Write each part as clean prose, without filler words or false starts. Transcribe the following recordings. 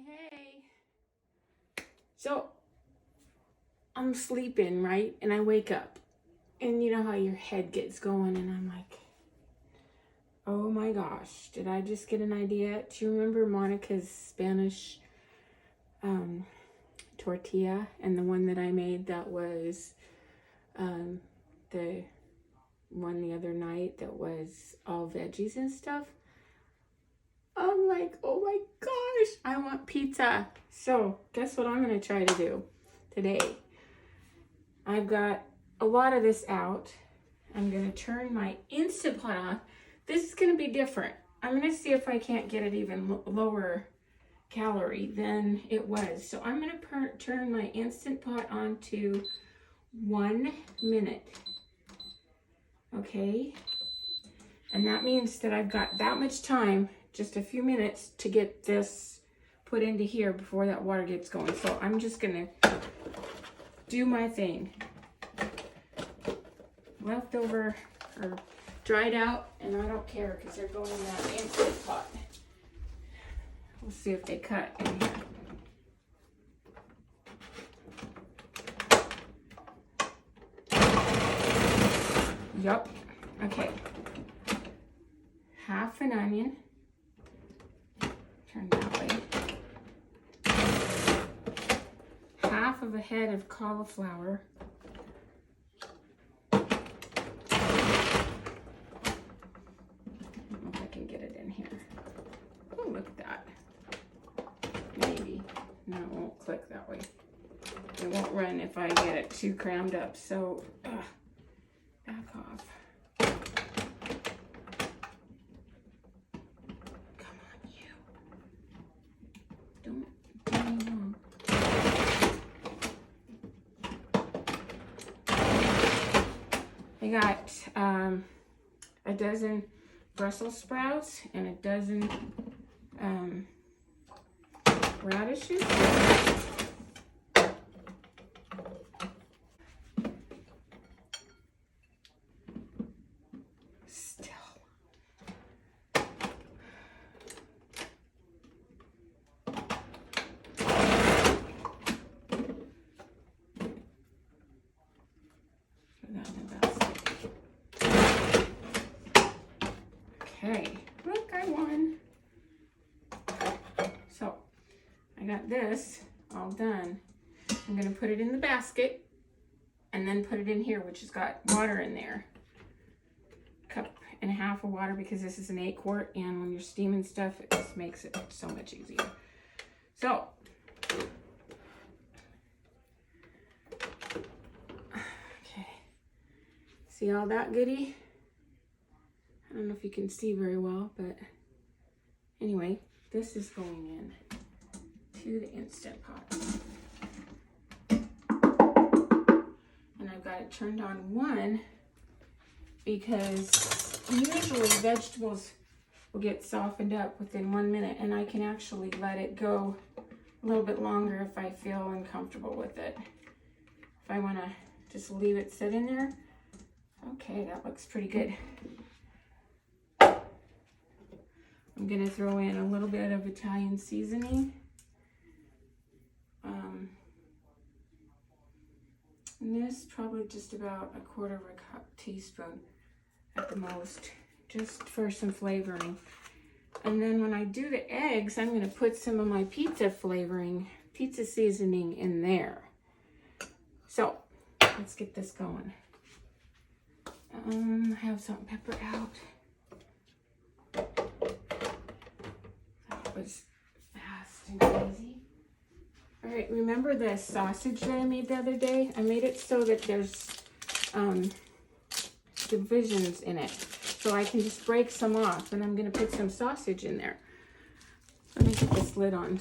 Hey. So I'm sleeping, right? And I wake up. And you know how your head gets going and I'm like, oh my gosh, did I just get an idea? Do you remember Monica's Spanish tortilla and the one that I made that was the one the other night that was all veggies and stuff? I'm like, oh my gosh, I want pizza. So guess what I'm going to try to do today? I've got a lot of this out. I'm going to turn my Instant Pot on. This is going to be different. I'm going to see if I can't get it even lower calorie than it was. So I'm going to turn my Instant Pot on to 1 minute. Okay. And that means that I've got that much time, just a few minutes, to get this put into here before that water gets going. So I'm just going to do my thing. Leftover or dried out, and I don't care because they're going in that Instant Pot. We'll see if they cut in here. Yup. Okay. Half an onion. Turn that way. Half of a head of cauliflower. If I can get it in here. Oh, look at that. Maybe. No, it won't click that way. It won't run if I get it too crammed up. So, back off. I got a dozen Brussels sprouts and a dozen radishes. Still. Okay, look, I won. So, I got this all done. I'm going to put it in the basket and then put it in here, which has got water in there. Cup and a half of water because this is an 8-quart, and when you're steaming stuff, it just makes it so much easier. So, okay. See all that goodie? I don't know if you can see very well, but anyway, this is going in to the Instant Pot. And I've got it turned on 1 because usually vegetables will get softened up within 1 minute, and I can actually let it go a little bit longer if I feel uncomfortable with it. If I want to just leave it sit in there. Okay, that looks pretty good. I'm going to throw in a little bit of Italian seasoning. And this probably just about 1/4 teaspoon at the most, just for some flavoring. And then when I do the eggs, I'm going to put some of my pizza seasoning in there. So let's get this going. I have salt and pepper out. That was fast and easy. All right, remember the sausage that I made the other day? I made it so that there's divisions in it. So I can just break some off, and I'm going to put some sausage in there. Let me get this lid on.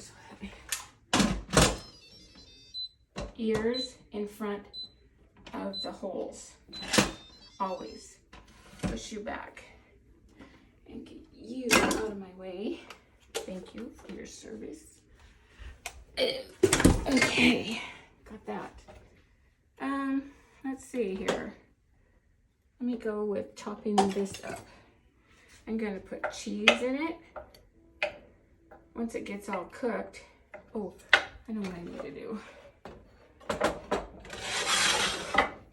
Ears in front of the holes. Always push you back and get you out of my way. Thank you for your service. Okay, got that. Let's see here. Let me go with chopping this up. I'm going to put cheese in it. Once it gets all cooked, Oh, I know what I need to do.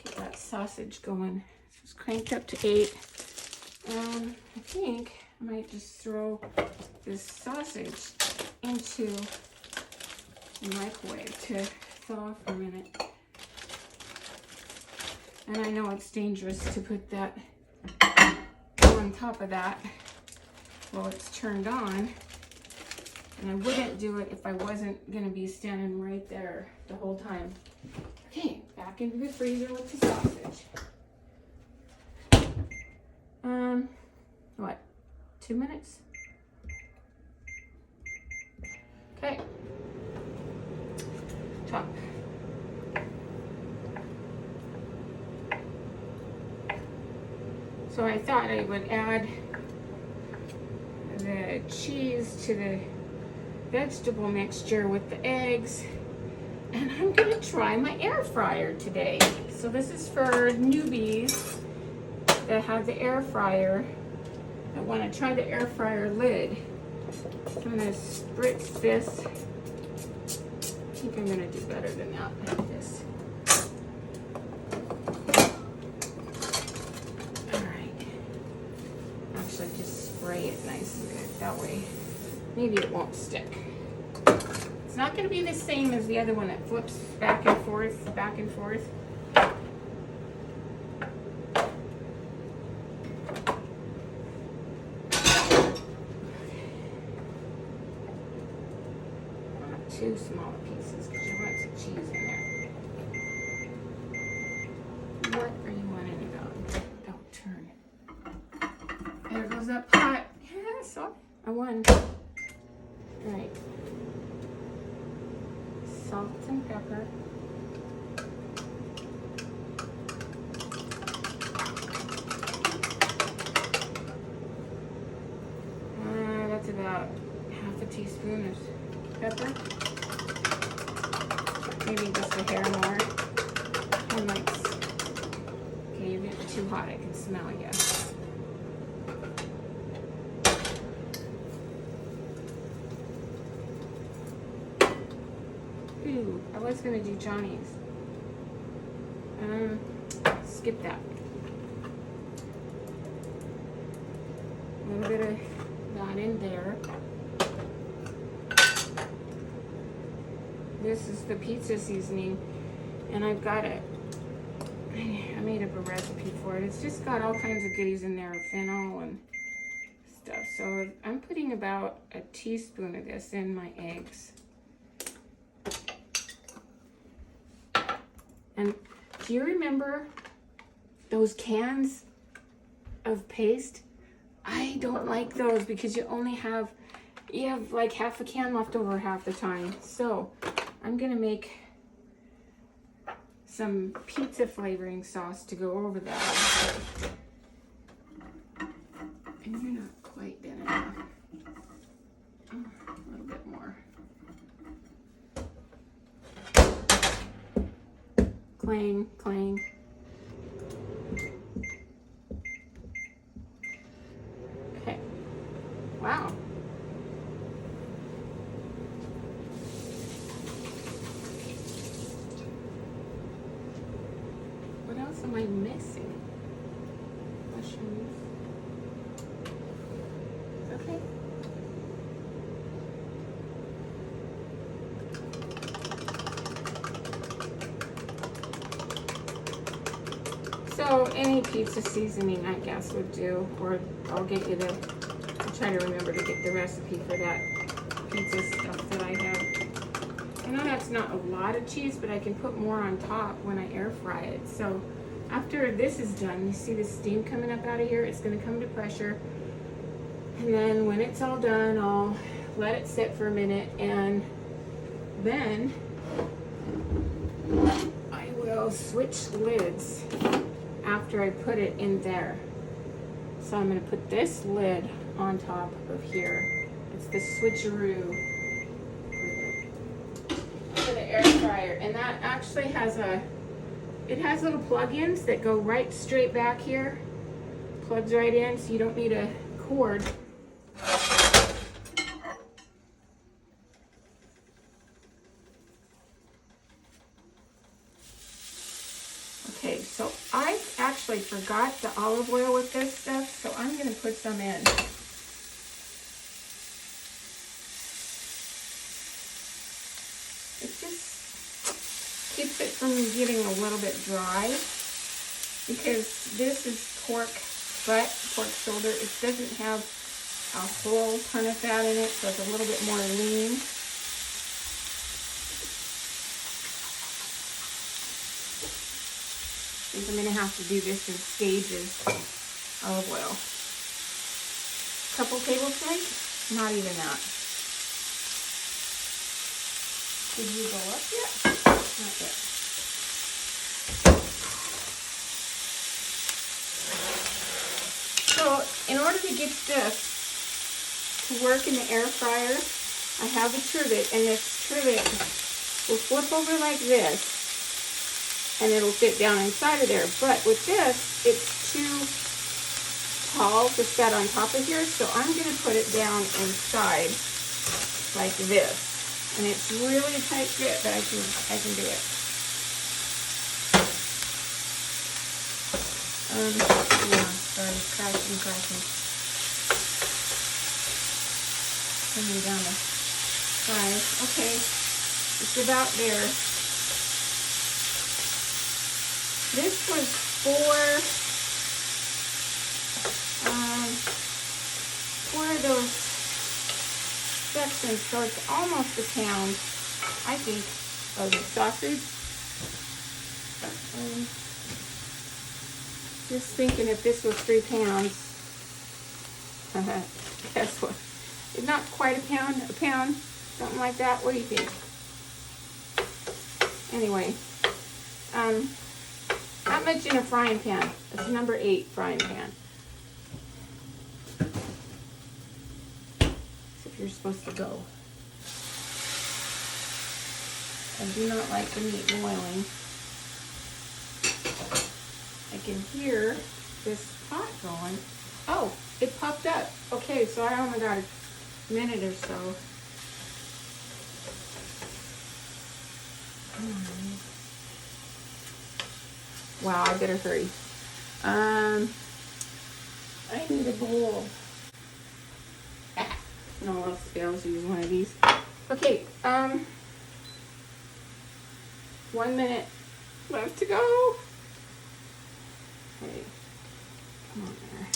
Get that sausage going. So it's cranked up to 8. I think I might just throw this sausage into the microwave to thaw for a minute. And I know it's dangerous to put that on top of that while it's turned on. And I wouldn't do it if I wasn't gonna be standing right there the whole time. Okay, back into the freezer with the sausage. What, 2 minutes? Okay. Top. So I thought I would add the cheese to the vegetable mixture with the eggs, and I'm gonna try my air fryer today. So this is for newbies that have the air fryer. I want to try the air fryer lid. I'm gonna spritz this. I think I'm gonna do better than that, like this. Just spray it nice and good. That way, maybe it won't stick. It's not going to be the same as the other one that flips back and forth, back and forth. Not too small pieces because you want some cheese in there. What are you wanting it on? Don't turn. There goes that pot. Yeah, so I won. All right. Salt and pepper. That's about half a teaspoon of pepper. Maybe just a hair more. And like, okay, you're getting too hot. I can smell it, yeah. Ooh, I was gonna do Johnny's. Skip that. A little bit of that in there. This is the pizza seasoning, and I've got it. I made up a recipe for it. It's just got all kinds of goodies in there, fennel and stuff. So I'm putting about a teaspoon of this in my eggs. And do you remember those cans of paste? I don't like those because you have like half a can left over half the time. So I'm gonna make some pizza flavoring sauce to go over that. And you're not quite done enough. A little bit more. Clang, clang. Okay. Wow. What else am I missing? Mushrooms. Okay. So any pizza seasoning, I guess, would do, or I'll get you I'll try to remember to get the recipe for that pizza stuff that I have. I know that's not a lot of cheese, but I can put more on top when I air fry it. So after this is done, you see the steam coming up out of here? It's gonna come to pressure. And then when it's all done, I'll let it sit for a minute, and then I will switch lids after I put it in there. So I'm going to put this lid on top of here. It's the switcheroo for the air fryer, and that actually has it has little plug-ins that go right straight back here. Plugs right in, so you don't need a cord. So I actually forgot the olive oil with this stuff, so I'm going to put some in. It just keeps it from getting a little bit dry, because this is pork butt, pork shoulder. It doesn't have a whole ton of fat in it, so it's a little bit more lean. I think I'm going to have to do this in stages. Olive oil. Couple tablespoons? Not even that. Did you go up yet? Not yet. So, in order to get this to work in the air fryer, I have a trivet, and this trivet will flip over like this, and it'll fit down inside of there. But with this, it's too tall to set on top of here, so I'm going to put it down inside like this. And it's really a tight fit, but I can do it. Yeah, sorry, crashing. Coming down to 5. Okay, it's about there. This was four of those sections, so it's almost a pound, I think, of the sausage. Just thinking, if this was 3 pounds, guess what? It's not quite a pound, something like that. What do you think? Anyway, not much in a frying pan. It's number 8 frying pan. So if you're supposed to go. I do not like the meat boiling. I can hear this pot going. Oh, it popped up. Okay, so I only got a minute or so. Wow, I better hurry. I need a bowl. No, I'll use one of these. Okay, 1 minute left to go. Okay, come on there.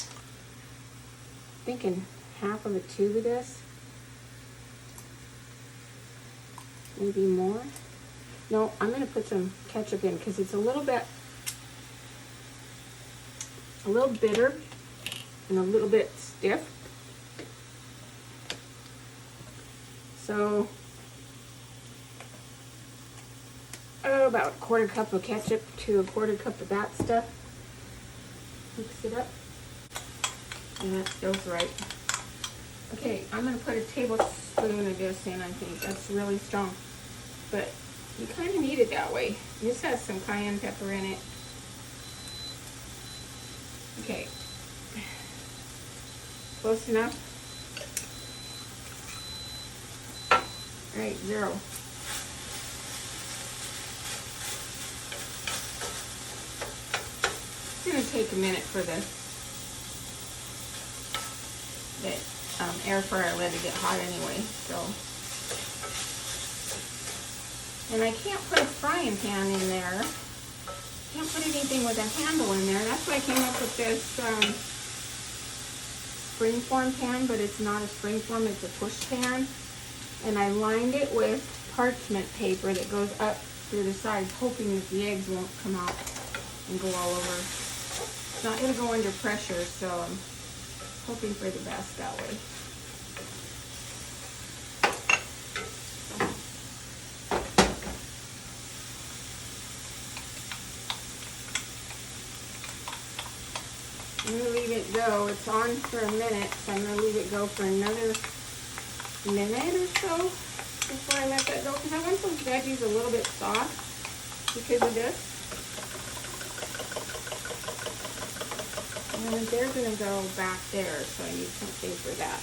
Thinking half of a tube of this. Maybe more. No, I'm going to put some ketchup in because it's a little bitter and a little bit stiff. So, about a 1/4 cup of ketchup to a 1/4 cup of that stuff. Mix it up. And that feels right. Okay, I'm going to put a tablespoon of this in, I think. That's really strong. But you kind of need it that way. This has some cayenne pepper in it. Okay. Close enough? All right, 0. It's going to take a minute for the air fryer lid to get hot anyway, so. And I can't put a frying pan in there. Can't put anything with a handle in there. That's why I came up with this springform pan, but it's not a springform, it's a push pan. And I lined it with parchment paper that goes up through the sides, hoping that the eggs won't come out and go all over. It's not going to go under pressure, so I'm hoping for the best that way. I'm going to leave it go. It's on for a minute, so I'm going to leave it go for another minute or so before I let that go. Because I want those veggies a little bit soft because of this. And they're going to go back there, so I need something for that.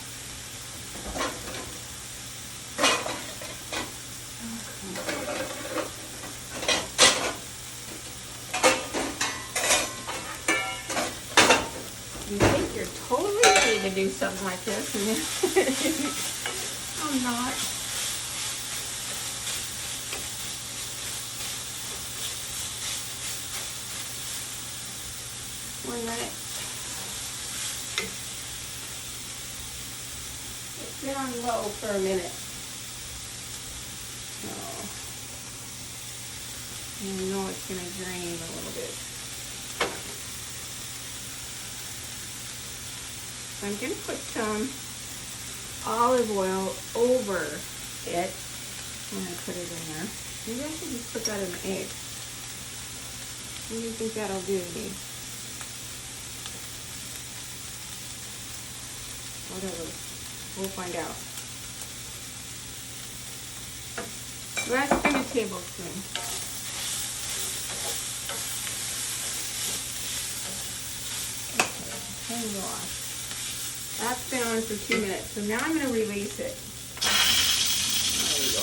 totally ready to do something like this, and then I'm not. One minute. It's been on low for a minute. So, I know it's going to drain a little bit. So I'm going to put some olive oil over it. I'm going to put it in there. Maybe I should just put that in the egg. What do you think that'll do to me? Whatever. We'll find out. So that's been a tablespoon. Okay, turn it off. That's been on for 2 minutes, so now I'm going to release it. There we go.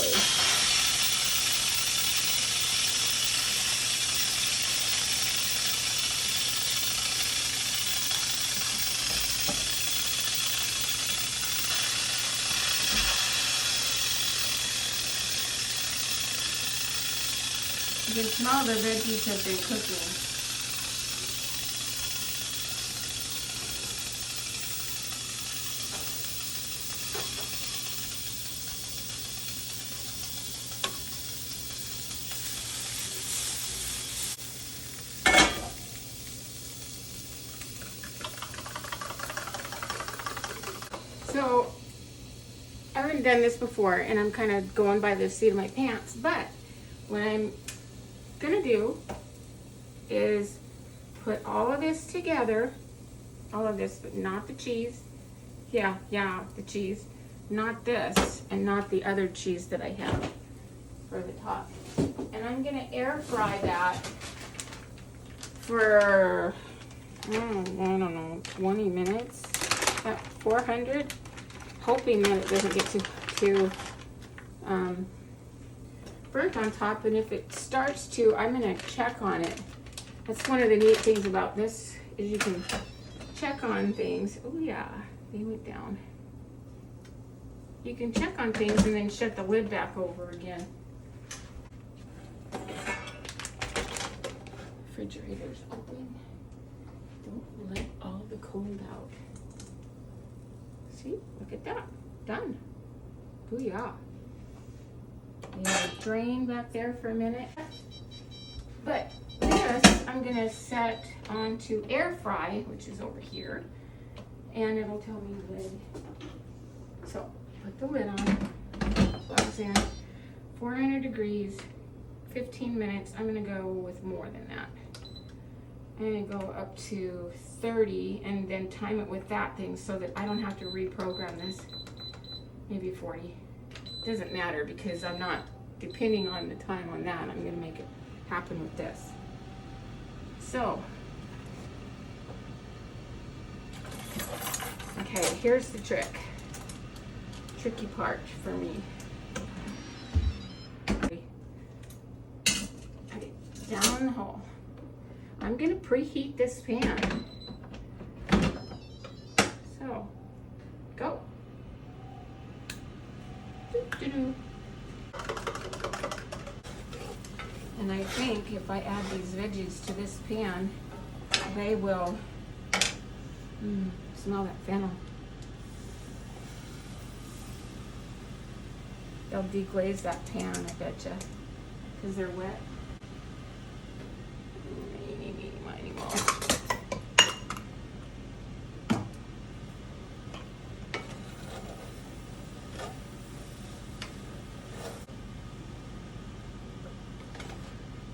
You can smell the veggies have been cooking. So, I haven't done this before, and I'm kind of going by the seat of my pants, but what I'm gonna do is put all of this together, all of this, but not the cheese. Yeah, the cheese. Not this, and not the other cheese that I have for the top. And I'm gonna air fry that for, I don't know, 20 minutes at 400, hoping that it doesn't get too burnt on top. And if it starts to, I'm gonna check on it. That's one of the neat things about this, is you can check on things. Oh yeah, they went down. You can check on things and then shut the lid back over again. Refrigerator's open. Don't let all the cold out. See, look at that, done. Booyah. Drain back there for a minute. But this I'm gonna set onto air fry, which is over here, and it'll tell me lid. So put the lid on, plugs in, 400 degrees, 15 minutes. I'm gonna go with more than that. I'm gonna go up to 30 and then time it with that thing so that I don't have to reprogram this. Maybe 40. Doesn't matter because I'm not depending on the time on that. I'm gonna make it happen with this. So, okay, here's the tricky part for me. Okay, down the hole. I'm gonna preheat this pan. So, go. Doo-doo-doo. And I think if I add these veggies to this pan, they will smell that fennel. They'll deglaze that pan, I betcha, because they're wet.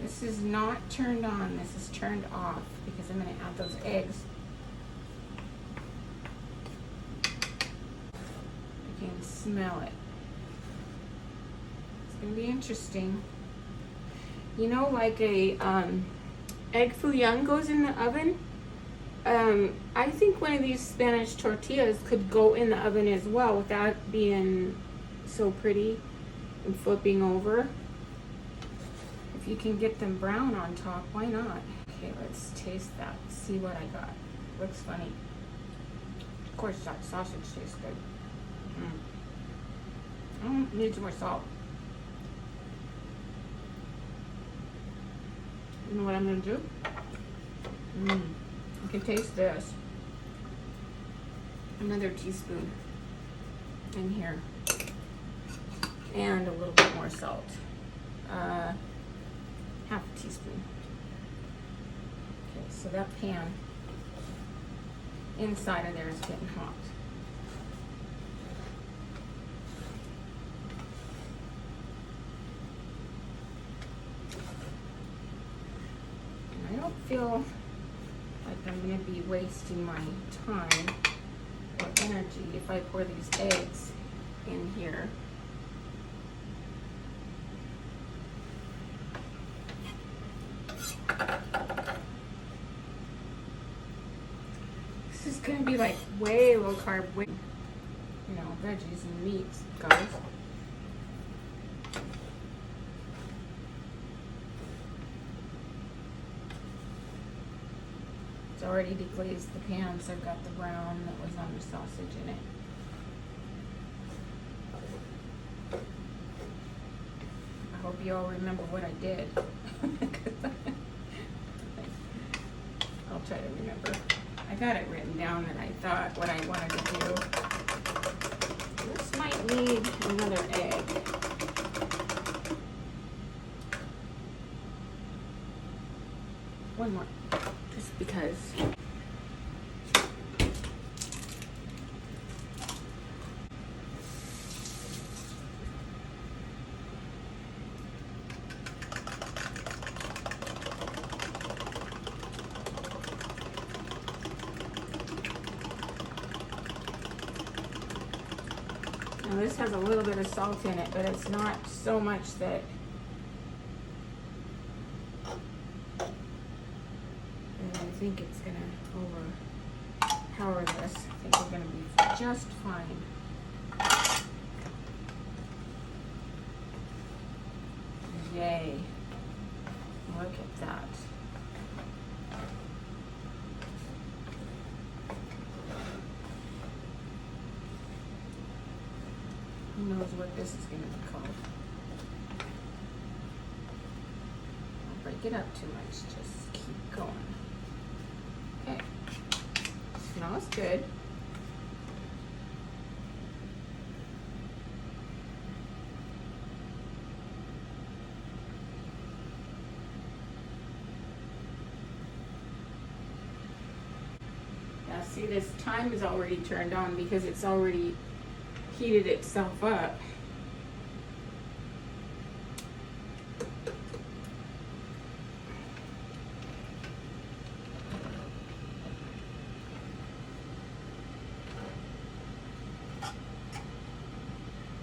This is not turned on, this is turned off because I'm going to add those eggs. I can smell it. It's going to be interesting. You know, like a egg fouillon goes in the oven. I think one of these Spanish tortillas could go in the oven as well without being so pretty and flipping over. If you can get them brown on top, why not? Okay, let's taste that. See what I got. Looks funny. course, that sausage tastes good. Needs more salt. You know what I'm gonna do? You can taste this. Another teaspoon in here. And a little bit more salt. Half a teaspoon. Okay, so that pan inside of there is getting hot. And I don't feel like I'm going to be wasting my time or energy if I pour these eggs in here. This is going to be like way low carb, way, you know, veggies and meats, guys. It's already deglazed the pan, so I've got the brown that was on the sausage in it. I hope you all remember what I did. I'll try to remember. I got it written down that I thought what I wanted to do. This might need another egg. One more, just because. Now this has a little bit of salt in it, but it's not so much that I think it's gonna overpower this. I think we're gonna be just fine. Yay. Look at that. Who knows what this is going to be called? Don't break it up too much. Just keep going. Okay. Smells good. Now see, this time is already turned on because it's already heated itself up.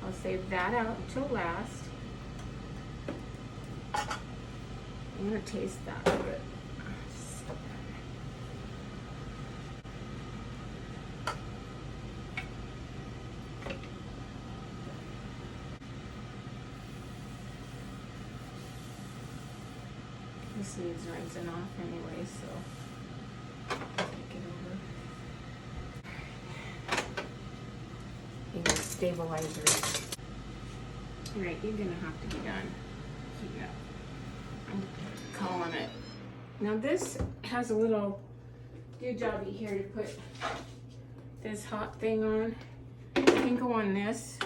I'll save that out until last. I'm gonna taste that a bit. This needs rinsing off anyway, so take it over. And stabilizers. Alright, you're gonna have to be done heating up. I'm calling it. Now this has a little doojobby here to put this hot thing on. I can go on this,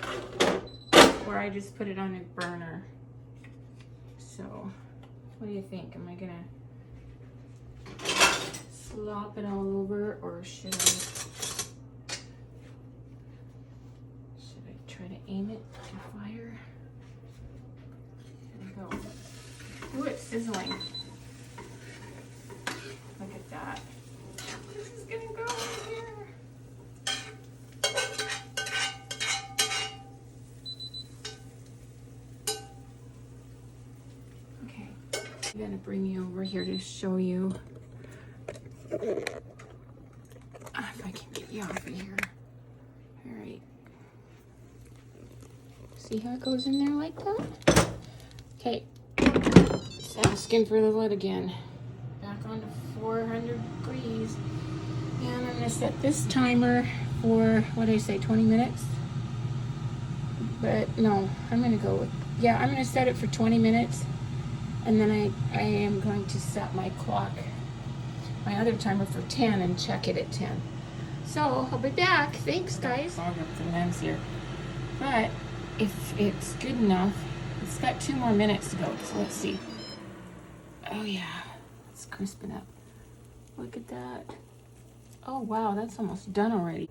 or I just put it on a burner. So what do you think? Am I gonna slop it all over, or should I try to aim it to fire? There we go. Ooh, it's sizzling. Look at that. This is gonna go in here. I'm gonna bring you over here to show you if I can get you off of here. All right. See how it goes in there like that? Okay. Just asking for the lid again. Back on to 400 degrees. And I'm gonna set this timer for, what did I say, 20 minutes? But no, I'm gonna go with, yeah, I'm gonna set it for 20 minutes. And then I am going to set my clock, my other timer for 10 and check it at 10. So I'll be back. Thanks, guys. Fog up the lens here. But if it's good enough, it's got 2 more minutes to go. So let's see. Oh yeah, it's crisping up. Look at that. Oh wow, that's almost done already.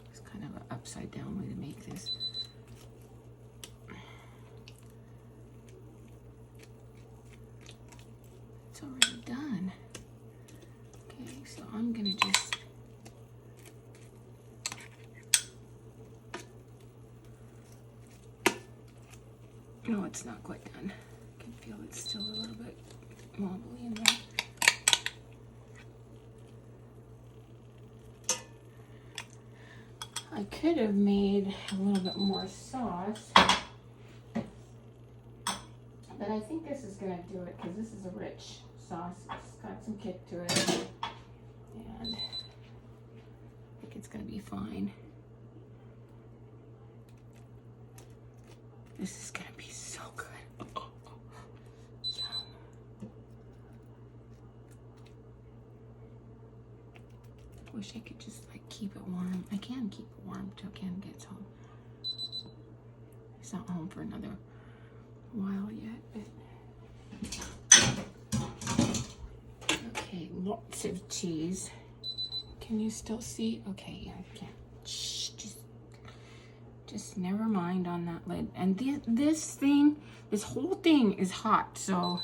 It's kind of an upside down way to make this. It's already done. Okay, so I'm gonna just no, it's not quite done. I can feel it's still a little bit wobbly in there. I could have made a little bit more sauce, but I think this is gonna do it because this is a rich sauce. It's got some kick to it, and I think it's gonna be fine. This is gonna be so good. Yum. Wish I could just like keep it warm. I can keep it warm till Ken gets home. He's not home for another while yet. Okay, lots of cheese. Can you still see? Okay, yeah, I can. Shh, just never mind on that lid. And this whole thing is hot, so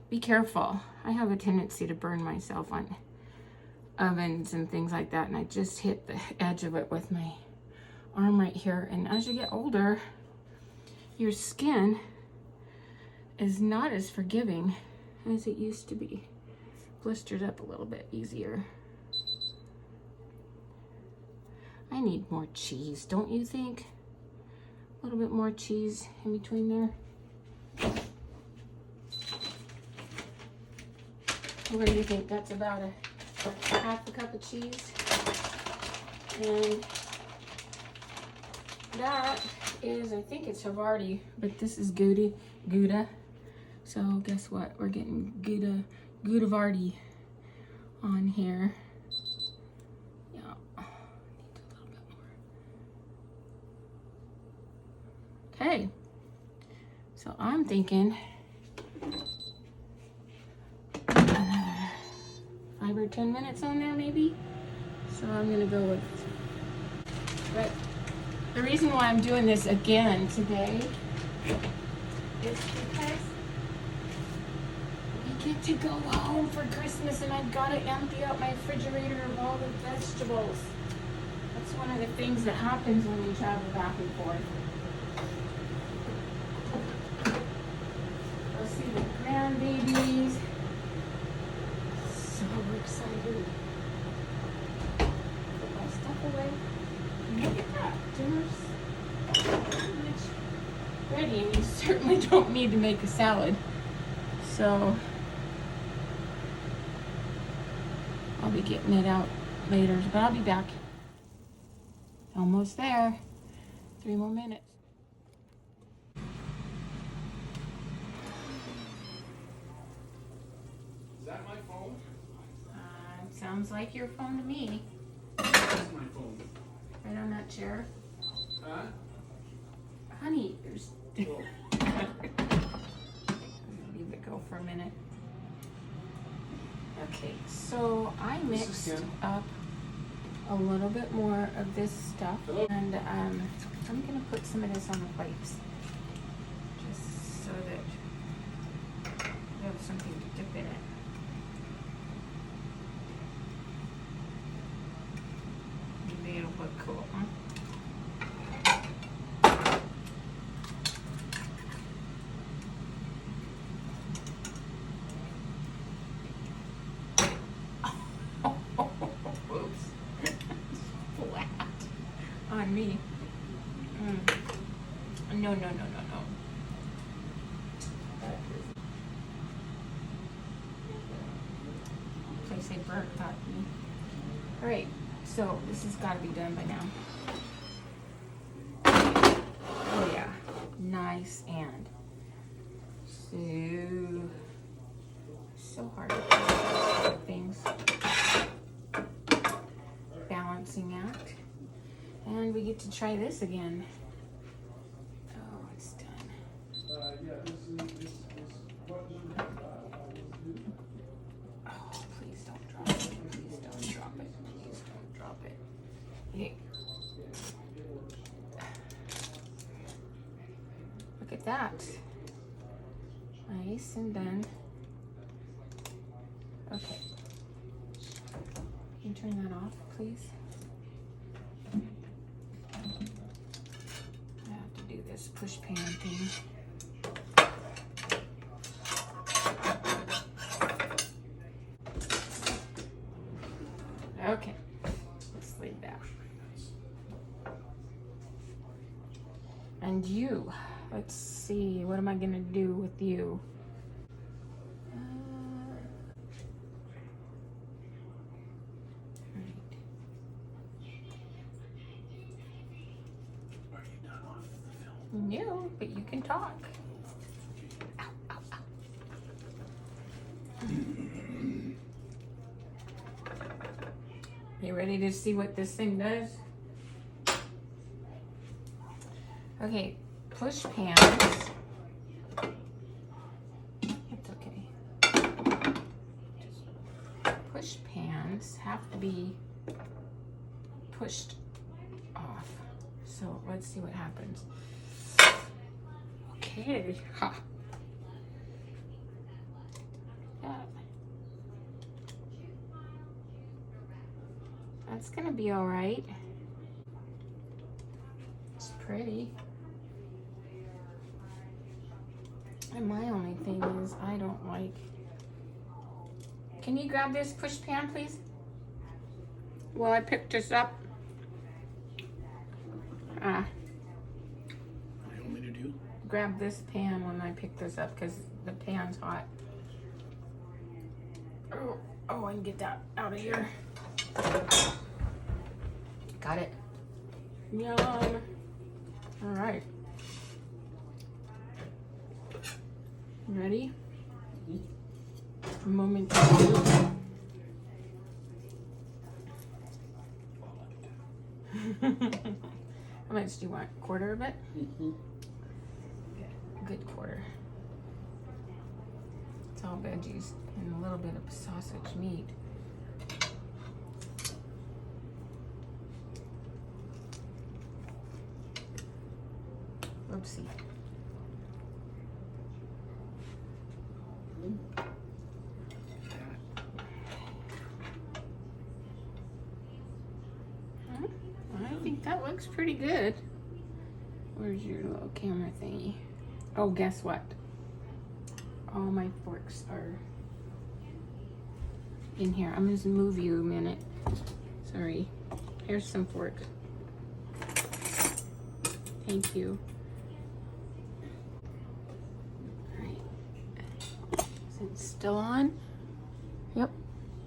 be careful. I have a tendency to burn myself on ovens and things like that, and I just hit the edge of it with my arm right here. And as you get older, your skin is not as forgiving as it used to be. Blisters up a little bit easier. I need more cheese, don't you think? A little bit more cheese in between there. What do you think? That's about a half a cup of cheese. And that is, I think it's Havarti, but this is Gouda. So guess what? We're getting Goudavarti on here. Yeah, need a little bit more. Okay, so I'm thinking another 5 or 10 minutes on there maybe. So I'm gonna go with, but the reason why I'm doing this again today is because we get to go home for Christmas and I've got to empty out my refrigerator of all the vegetables. That's one of the things that happens when we travel back and forth. Go see the grandbabies. So excited. Put my stuff away. And look at that. Dinner's pretty much ready, and you certainly don't need to make a salad. So I'll be getting it out later, but I'll be back. Almost there. 3 more minutes. Is that my phone? Sounds like your phone to me. That's my phone. Right on that chair. Huh? Honey, there's... Oh. Leave it go for a minute. Okay, so I mixed up a little bit more of this stuff. Hello? And I'm gonna put some of this on the plates. Just so that you have something to dip in it. Maybe it'll look cool, huh? On me. No. All right, so this has got to be done by now. Oh yeah, nice and so hard to do things. Balancing act, and we get to try this again. Oh, it's done. Oh, please don't drop it. Please don't drop it. Please don't drop it. Hey. Look at that. Nice and done. Okay. Can you turn that off, please? I have to do this push pan thing. Okay, let's leave that. And you, let's see, what am I gonna do with you? No, but you can talk. Ow, ow, ow. You ready to see what this thing does? Okay, push pans. It's okay. Push pans have to be pushed off. So let's see what happens. Okay, ha. That's gonna be all right. It's pretty. And my only thing is I don't like. Can you grab this push pan, please? While I pick this up. Grab this pan when I pick this up because the pan's hot. Oh, I can get that out of here. Got it. Yum. All right. Ready? A moment. How much do you want? Quarter of it? Mm-hmm. Good quarter. It's all veggies and a little bit of sausage meat. Oopsie. I think that looks pretty good. Where's your little camera thingy? Oh, guess what? All my forks are in here. I'm just gonna move you a minute. Sorry. Here's some forks. Thank you. All right. Is it still on? Yep,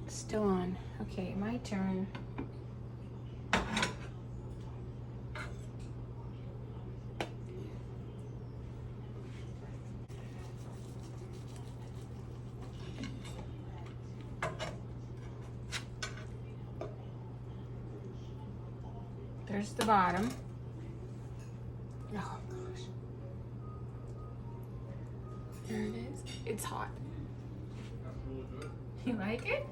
still on. Okay, my turn. There's the bottom. Oh gosh. There it is. It's hot. You like it?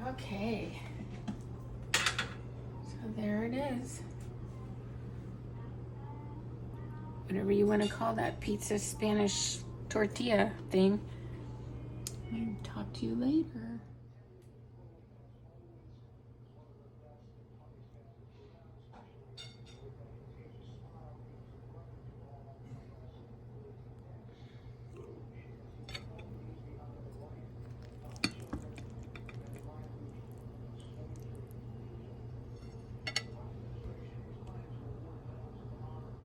Okay. So there it is. Whatever you want to call that pizza Spanish tortilla thing. I'll talk to you later.